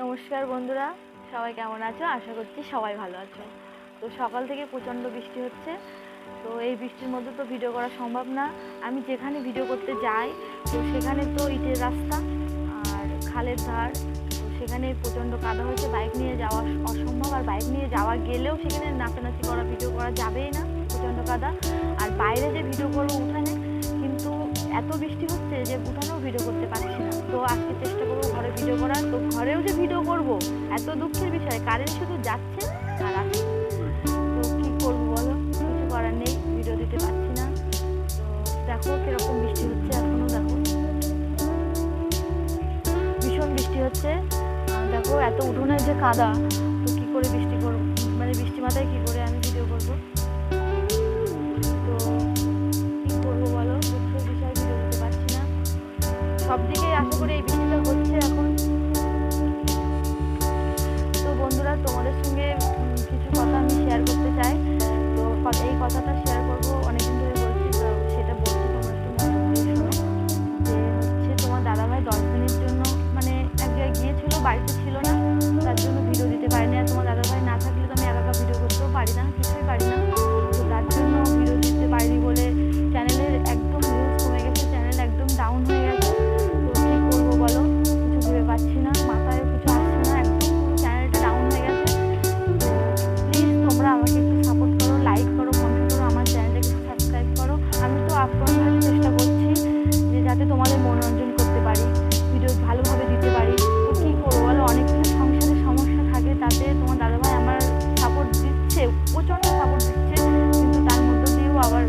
নমস্কার বন্ধুরা, সবাই কেমন আছো? আশা করছি সবাই ভালো আছো। তো সকাল থেকে প্রচণ্ড বৃষ্টি হচ্ছে। তো এই বৃষ্টির মধ্যে তো ভিডিও করা সম্ভব না। আমি যেখানে ভিডিও করতে যাই তো সেখানে তো ইটের রাস্তা আর খালের ধার, তো সেখানে প্রচণ্ড কাদা হয়েছে, বাইক নিয়ে যাওয়া অসম্ভব। আর বাইক নিয়ে যাওয়া গেলেও সেখানে নাচানাচি করা, ভিডিও করা যাবেই না, প্রচণ্ড কাদা। আর বাইরে যে ভিডিও করবো উঠানে, কিন্তু এত বৃষ্টি হচ্ছে যে উঠানেও ভিডিও করতে পারছি না। তো আজকে চেষ্টা করবো ঘরে ভিডিও করার। তো ঘরেও যে ভিডিও করব এত দুঃখের বিষয়, কারেন্ট শুধু যাচ্ছে আর আসছে। তো কী করবো বলো, কিছু করার নেই, ভিডিও দিতে পারছি না। তো দেখো কীরকম বৃষ্টি হচ্ছে, এখনও দেখো ভীষণ বৃষ্টি হচ্ছে। দেখো এত উঠোনের যে কাদা, তো কী করে বৃষ্টি করবো, মানে বৃষ্টি মাথায় কী করে আমি ভিডিও করবো। তো কী করবো বলো, দুঃখের বিষয়, ভিডিও দিতে পারছি না। সব দিকেই আশা করি এই বৃষ্টিটা হচ্ছে এখন। তো বন্ধুরা, তোমাদের সঙ্গে কিছু কথা আমি শেয়ার করতে চাই। তো এই কথাটা শেয়ার করবো, অনেকদিন ধরে বলছি, তো সেটা বলছি, তোমরা একটু মনোযোগ দিয়ে শোনো। যে হচ্ছে তোমার দাদাভাই 10 দিনের জন্য মানে এক জায়গায় গিয়েছিল, বাড়িতে ছিল না, তার জন্য ভিডিও দিতে পারিনি। আর তোমার দাদাভাই না থাকলে তো আমি একা ভিডিও করতেও পারি না, কিছুই পারি না। তো তার জন্য ভিডিও দিতে পারিনি বলে চ্যানেলের একদম ভিউজ কমে গেছে, চ্যানেল একদম ডাউন হয়ে গেছে। তো কী করবো বলো, কিছু ভেবে পাচ্ছি না, মাথায় কিছু আসছে না, একদম পুরো চ্যানেলটা ডাউন হয়ে গেছে। তো প্লিজ তোমরা আমাকে একটু সাপোর্ট করো, লাইক করো, কমেন্ট করো, আমার চ্যানেলটাকে সাবস্ক্রাইব করো। আমি তো আপ্রাণভাবে চেষ্টা করছি যে যাতে তোমাদের মনোরঞ্জন করতে পারি, ভিডিও ভালোভাবে দিতে পারি। তো কী করবো বলো, অনেক কিছু সংসারের সমস্যা থাকে, তাতে তোমার দাদাভাই আমার সাপোর্ট দিচ্ছে, প্রচণ্ড সাপোর্ট দিচ্ছে, কিন্তু তার মধ্য দিয়েও আবার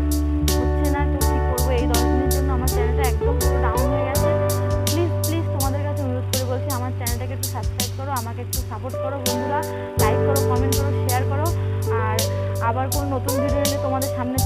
হচ্ছে না। তো কী করবো, এই 10 দিনের জন্য আমার চ্যানেলটা একদম পুরো ডাউন হয়ে গেছে। প্লিজ প্লিজ তোমাদের কাছে অনুরোধ করে বলছি, আমার চ্যানেলটাকে একটু সাবস্ক্রাইব করো, আমাকে একটু সাপোর্ট করো বন্ধুরা, লাইক করো, কমেন্ট করো, শেয়ার করো। আর আবার কোনো নতুন ভিডিও নিয়ে তোমাদের সামনে